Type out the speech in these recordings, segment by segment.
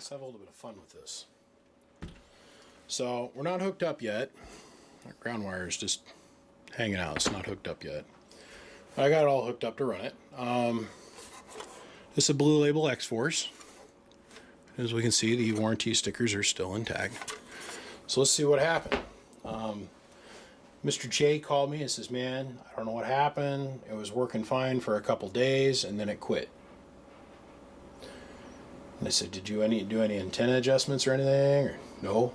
let's have a little bit of fun with this. So we're not hooked up yet. Our ground wire is just hanging out. It's not hooked up yet. I got it all hooked up to run it. This is a Blue Label X-Force. As we can see, the warranty stickers are still intact. So let's see what happened. Mr. J called me and says, man, I don't know what happened. It was working fine for a couple days and then it quit. And I said, did you do any antenna adjustments or anything? Or, no.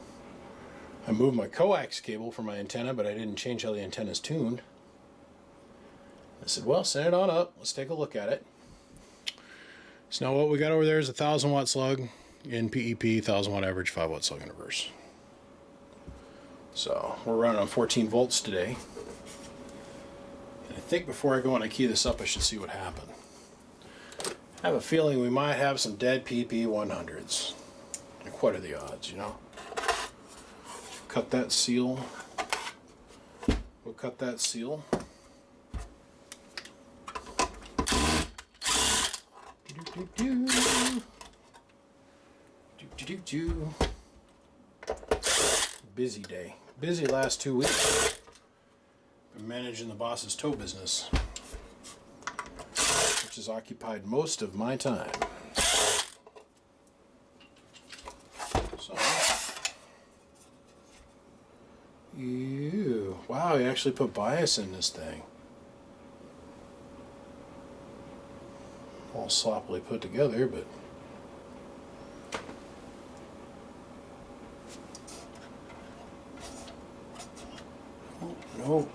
I moved my coax cable for my antenna, but I didn't change how the antenna is tuned. I said, well, send it on up. Let's take a look at it. So now what we got over there is a 1,000 watt slug in PEP, 1,000 watt average, 5 watt slug in reverse. So we're running on 14 volts today. And I think before I go and I key this up, I should see what happened. I have a feeling we might have some dead PP 100s. Like, what are the odds, you know? Cut that seal. We'll cut that seal. Busy day. Busy last 2 weeks. Been managing the boss's tow business, which has occupied most of my time. So, ew, wow, you actually put bias in this thing. All sloppily put together, but oh, no.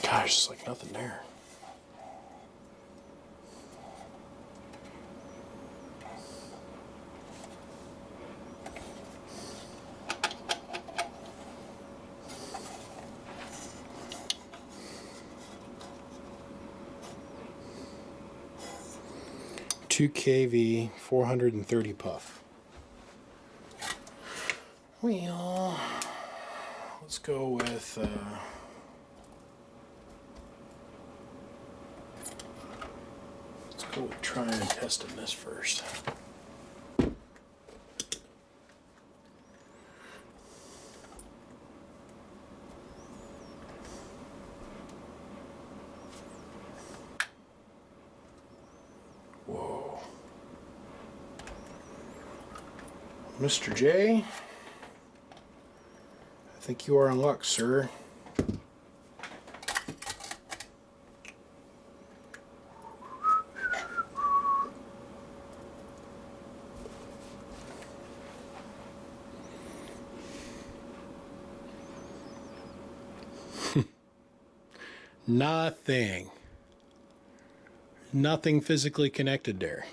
Gosh, it's like nothing there. Two kV, 430 puff. Well, let's go with we'll try and testing this first. Whoa. Mr. J, I think you are in luck, sir. Nothing physically connected there.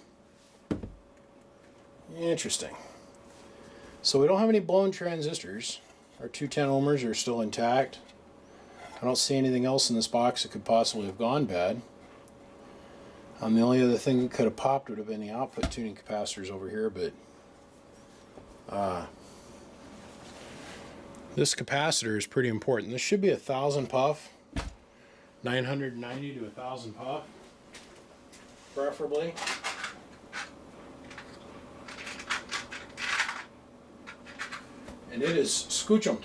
Interesting. So we don't have any blown transistors. Our 210 ohmers are still intact. I don't see anything else in this box that could possibly have gone bad. The only other thing that could have popped would have been the output tuning capacitors over here, but this capacitor is pretty important. This should be 1,000 puff, 990 to 1,000 puff, preferably. And it is scoochumed.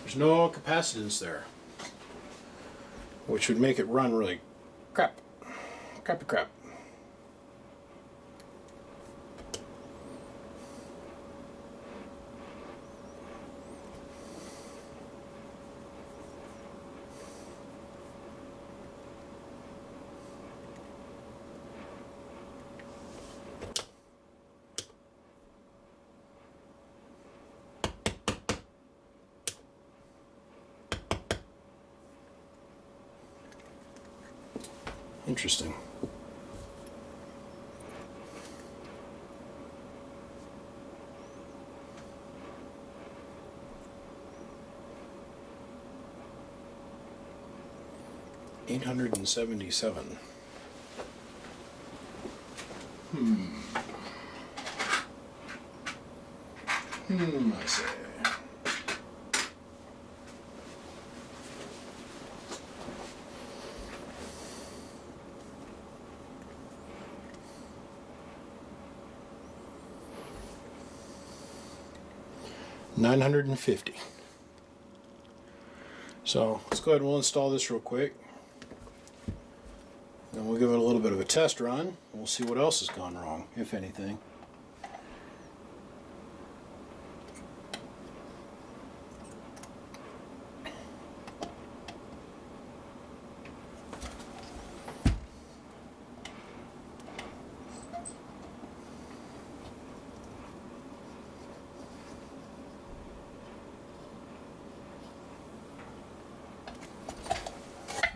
There's no capacitance there, which would make it run really crappy crap. Interesting. 877. I say. $950. So let's go ahead and we'll install this real quick. Then we'll give it a little bit of a test run. And we'll see what else has gone wrong, if anything.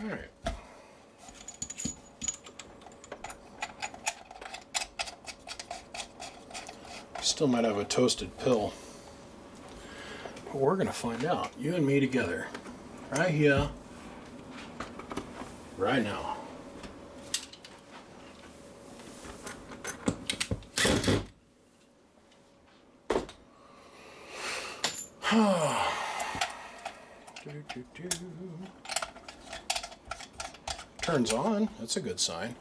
All right. Still might have a toasted pill. But we're going to find out. You and me together. Right here. Right now. Turns on. That's a good sign.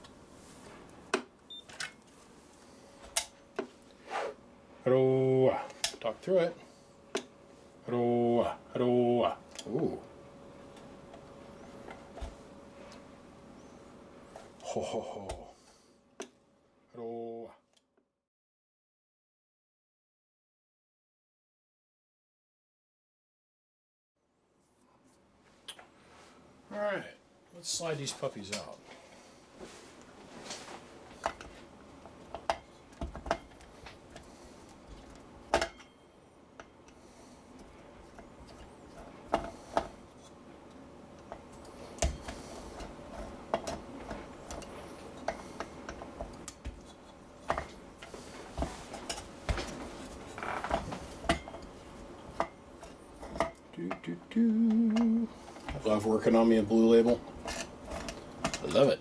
Hello. Talk through it. Hello. Hello. Ooh. Ho ho ho. Hello. All right. Let's slide these puppies out. I love working on me a Blue Label. I love it.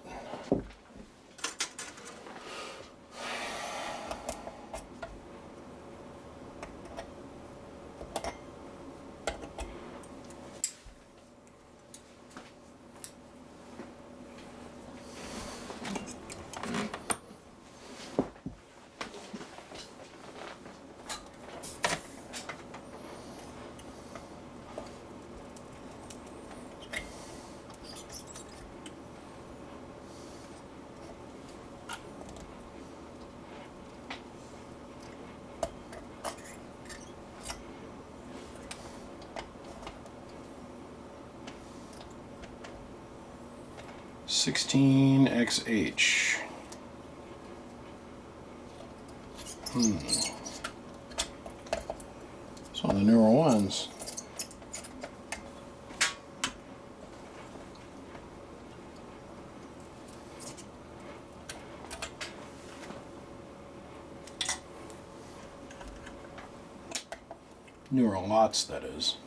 $16XH. It's on the newer ones. Newer lots, that is.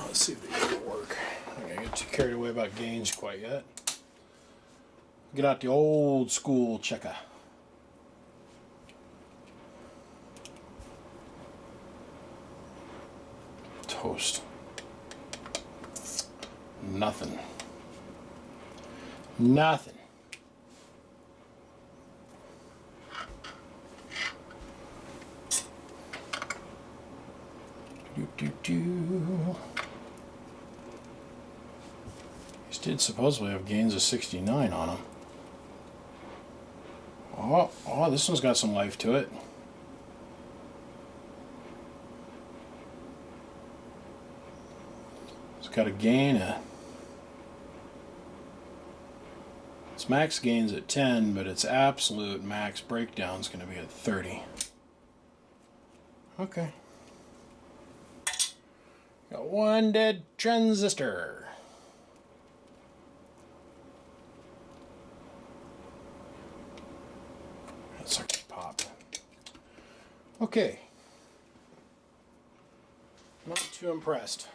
Let's see if they will work. I'm not gonna get too carried away about gains quite yet. Get out the old school checker. Toast. Nothing. Nothing. These did supposedly have gains of 69 on them. Oh, this one's got some life to it. got a gain its max gain's at 10, but its absolute max breakdown is going to be at 30. Okay. Got one dead transistor. That sucker popped. Okay. Not too impressed.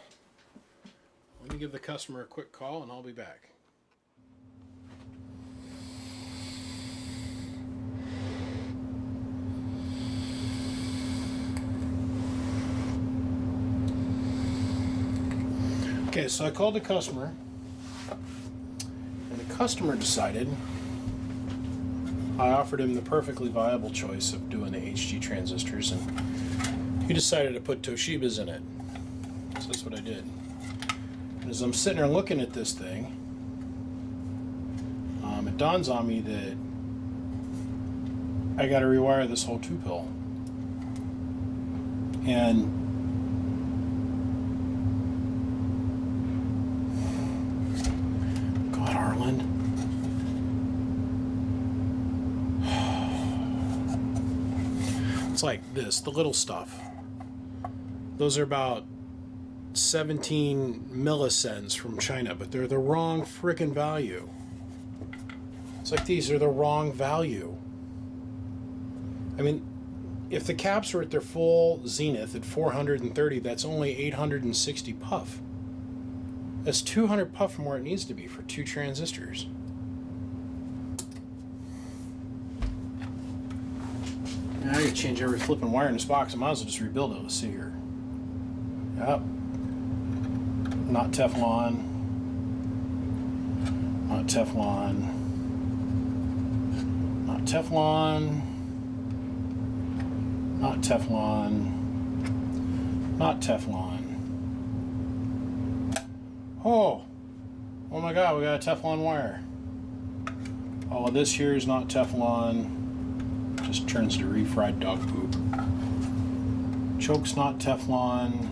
Let me give the customer a quick call and I'll be back. Okay, so I called the customer, and the customer decided I offered him the perfectly viable choice of doing the HG transistors, and he decided to put Toshiba's in it. So that's what I did. And as I'm sitting there looking at this thing, it dawns on me that I got to rewire this whole 2-pill. And it's like this, the little stuff. Those are about 17 millicents from China, but they're the wrong freaking value. It's like these are the wrong value. I mean, if the caps are at their full zenith at 430, that's only 860 puff. That's 200 puff from where it needs to be for 2 transistors. Now I gotta change every flipping wire in this box. I might as well just rebuild it. Let's see here. Yep. Not Teflon. Not Teflon. Not Teflon. Not Teflon. Not Teflon. Oh my God, we got a Teflon wire. Oh, this here is not Teflon. Just turns to refried dog poop. Choke's not Teflon.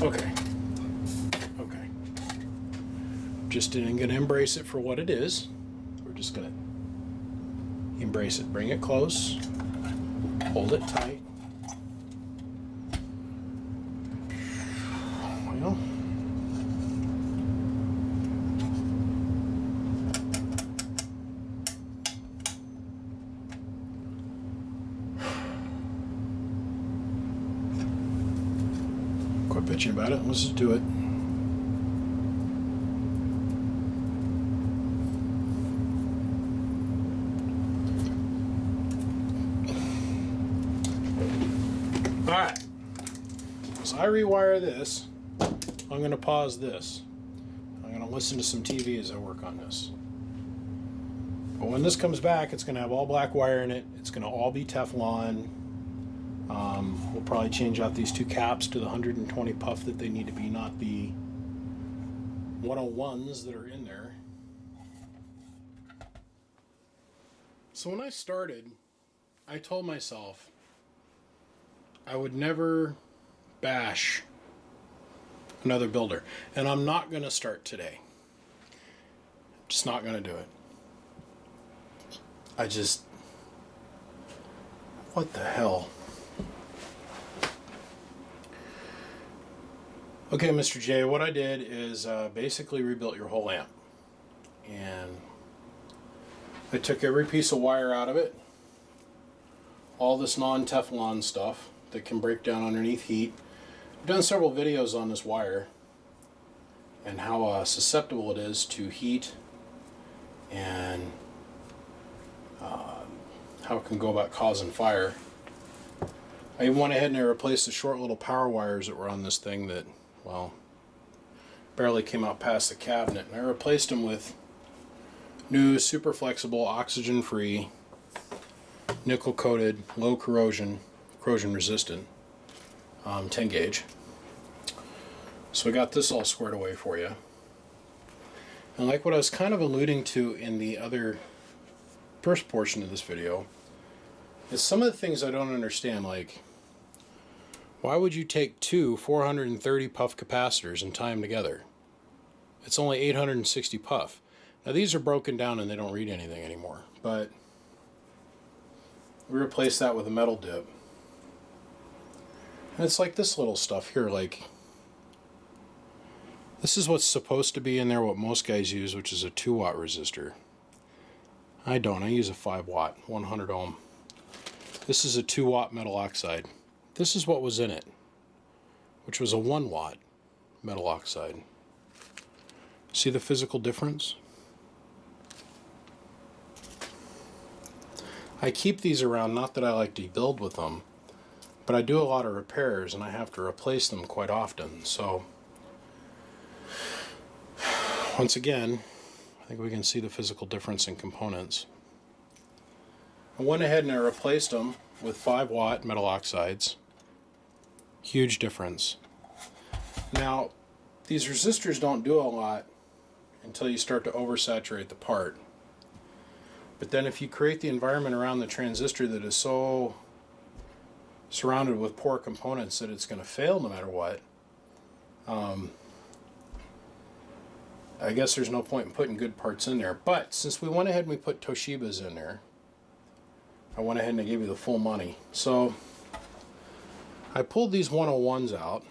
Okay. Just didn't gonna embrace it for what it is. We're just gonna embrace it. Bring it close. Hold it tight. Well. Quit bitching about it. Let's just do it. Alright, so I rewire this. I'm going to pause this. I'm going to listen to some TV as I work on this. But when this comes back, it's going to have all black wire in it. It's going to all be Teflon. We'll probably change out these 2 caps to the 120 puff that they need to be, not the 101s that are in there. So when I started, I told myself I would never bash another builder. And I'm not going to start today. Just not going to do it. What the hell? Okay, Mr. J, what I did is basically rebuilt your whole amp. And I took every piece of wire out of it. All this non-Teflon stuff that can break down underneath heat. I've done several videos on this wire and how susceptible it is to heat and how it can go about causing fire. I even went ahead and I replaced the short little power wires that were on this thing that, well, barely came out past the cabinet. And I replaced them with new super flexible, oxygen free, nickel coated, low corrosion resistant 10 gauge. So I got this all squared away for you. And like what I was kind of alluding to in the other first portion of this video, is some of the things I don't understand, like Why would you take two 430 puff capacitors and tie them together? It's only 860 puff. Now these are broken down and they don't read anything anymore, but we replaced that with a metal dip. And it's like this little stuff here, like this is what's supposed to be in there, what most guys use, which is a 2-watt resistor. I don't, I use a 5-watt, 100 ohm. This is a 2-watt metal oxide. This is what was in it, which was a 1-watt metal oxide. See the physical difference? I keep these around, not that I like to build with them, but I do a lot of repairs and I have to replace them quite often. So once again, I think we can see the physical difference in components. I went ahead and I replaced them with 5-watt metal oxides. Huge difference. Now, these resistors don't do a lot until you start to oversaturate the part. But then if you create the environment around the transistor that is so surrounded with poor components that it's going to fail no matter what, I guess there's no point in putting good parts in there. But since we went ahead and we put Toshiba's in there, I went ahead and I gave you the full money. So I pulled these 101s out.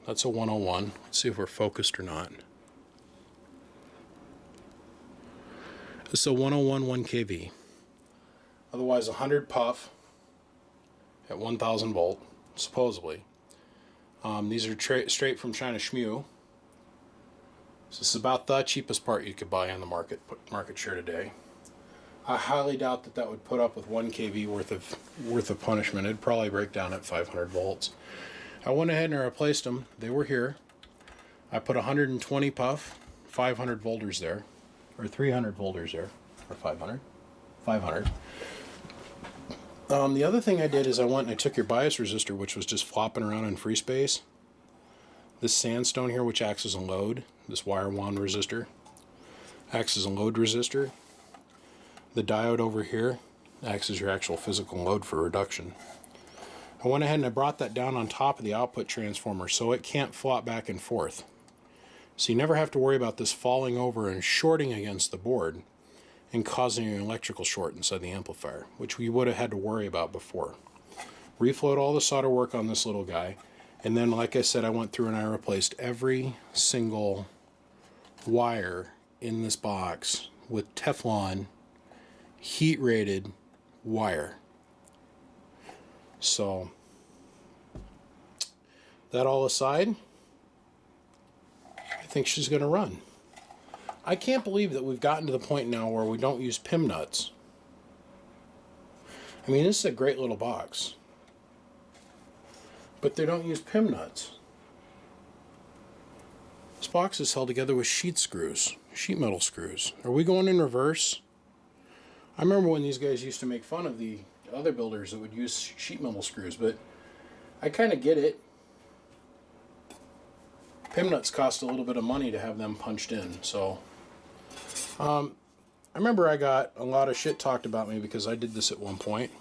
That's a 101. Let's see if we're focused or not. This is a 101 1kV. Otherwise 100 puff at 1000 volt, supposedly. These are straight from China Shmu. So this is about the cheapest part you could buy on the market share today. I highly doubt that that would put up with 1 kV worth of punishment. It'd probably break down at 500 volts. I went ahead and I replaced them. They were here. I put 120 puff, 500 volters there, or 300 volters there, or 500. 500. The other thing I did is I went and I took your bias resistor, which was just flopping around in free space. This sandstone here, which acts as a load, this wire wand resistor, acts as a load resistor. The diode over here acts as your actual physical load for reduction. I went ahead and I brought that down on top of the output transformer so it can't flop back and forth. So you never have to worry about this falling over and shorting against the board and causing an electrical short inside the amplifier, which we would have had to worry about before. Reflowed all the solder work on this little guy, and then like I said, I went through and I replaced every single wire in this box with Teflon heat rated wire. So that all aside, I think she's going to run. I can't believe that we've gotten to the point now where we don't use PIM nuts. I mean, this is a great little box, but they don't use PIM nuts. This box is held together with sheet screws, sheet metal screws. Are we going in reverse? I remember when these guys used to make fun of the other builders that would use sheet metal screws, but I kind of get it. PIM nuts cost a little bit of money to have them punched in, so I remember I got a lot of shit talked about me because I did this at one point,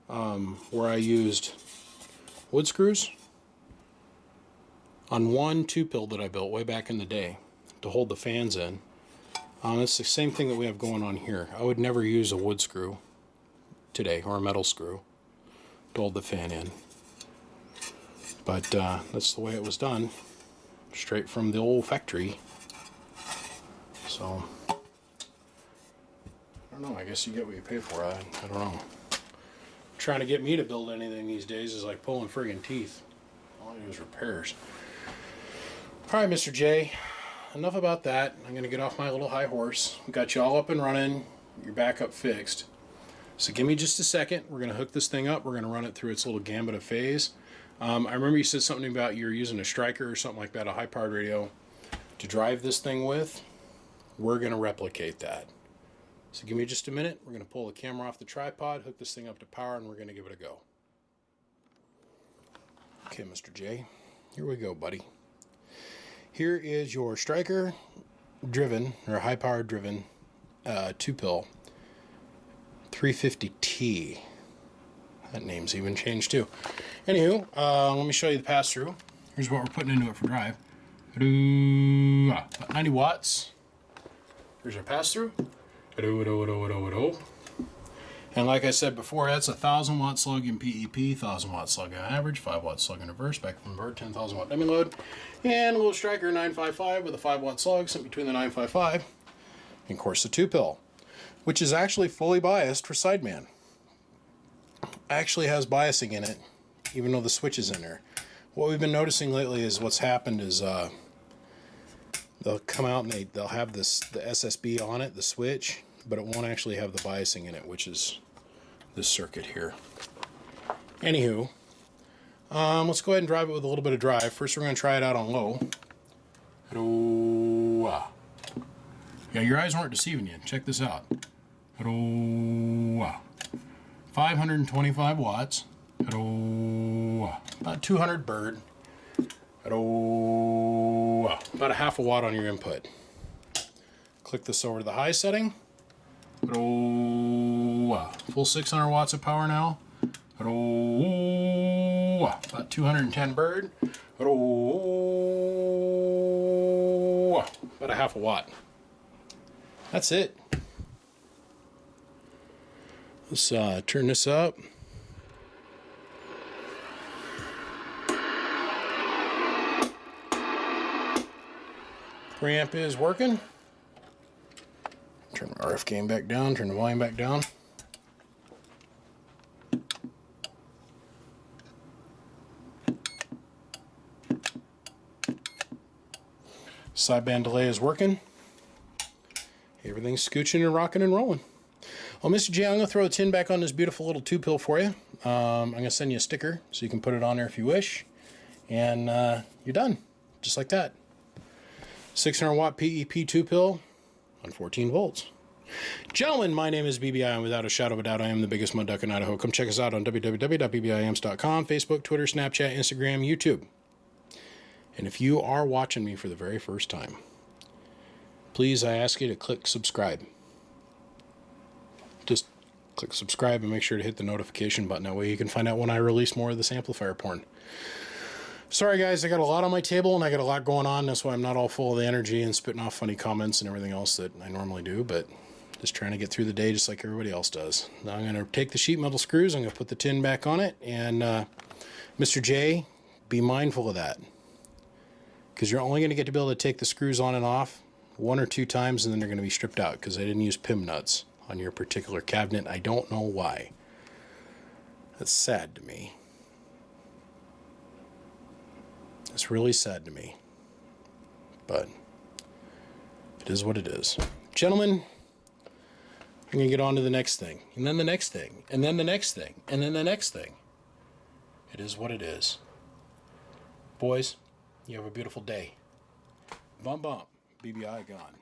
where I used wood screws on one 2-pill that I built way back in the day to hold the fans in. It's the same thing that we have going on here. I would never use a wood screw today, or a metal screw, to hold the fan in. But that's the way it was done, straight from the old factory. So, I don't know, I guess you get what you pay for. I don't know. Trying to get me to build anything these days is like pulling friggin' teeth. All I do is repairs. Alright, Mr. J, enough about that. I'm going to get off my little high horse. We got you all up and running. Your backup fixed. So give me just a second. We're going to hook this thing up. We're going to run it through its little gambit of phase. I remember you said something about you're using a Stryker or something like that, a high-powered radio, to drive this thing with. We're going to replicate that. So give me just a minute. We're going to pull the camera off the tripod, hook this thing up to power, and we're going to give it a go. Okay, Mr. J, here we go, buddy. Here is your Stryker driven, or high-powered driven, 2-pill 350T. That name's even changed too. Anywho, let me show you the pass-through. Here's what we're putting into it for drive. About 90 watts. Here's our pass-through. And like I said before, that's a 1,000 watt slug in PEP, 1,000 watt slug on average, 5 watt slug in reverse, back from bird, 10,000 watt dummy load, and a little striker 955 with a 5 watt slug sent between the 955 and of course the 2-pill, which is actually fully biased for Sideman. Actually has biasing in it, even though the switch is in there. What we've been noticing lately is what's happened is they'll come out and they'll have the SSB on it, the switch, but it won't actually have the biasing in it, which is this circuit here. Anywho, let's go ahead and drive it with a little bit of drive. First, we're going to try it out on low. Yeah, your eyes weren't deceiving you. Check this out. 525 watts. About 200 bird. About a half a watt on your input. Click this over to the high setting. Full 600 watts of power now. About 210 bird. About a half a watt. That's it. Let's turn this up. Preamp is working. Turn the RF gain back down, turn the volume back down. Sideband delay is working. Everything's scooching and rocking and rolling. Well, Mr. J, I'm going to throw a tin back on this beautiful little 2-pill for you. I'm going to send you a sticker so you can put it on there if you wish. And you're done. Just like that. 600 watt PEP 2-pill on 14 volts. Gentlemen, my name is BBI, and without a shadow of a doubt, I am the biggest mud duck in Idaho. Come check us out on www.bbiamps.com, Facebook, Twitter, Snapchat, Instagram, YouTube. And if you are watching me for the very first time, please, I ask you to click subscribe. Just click subscribe and make sure to hit the notification button. That way you can find out when I release more of this amplifier porn. Sorry guys, I got a lot on my table and I got a lot going on. That's why I'm not all full of the energy and spitting off funny comments and everything else that I normally do, but just trying to get through the day just like everybody else does. Now I'm going to take the sheet metal screws, I'm going to put the tin back on it, and Mr. J, be mindful of that. Because you're only going to get to be able to take the screws on and off 1 or 2 times, and then they're going to be stripped out because I didn't use PIM nuts on your particular cabinet. I don't know why. That's sad to me. It's really sad to me. But it is what it is. Gentlemen, I'm going to get on to the next thing. And then the next thing. And then the next thing. And then the next thing. It is what it is. Boys, you have a beautiful day. Bump, bump. BBI gone.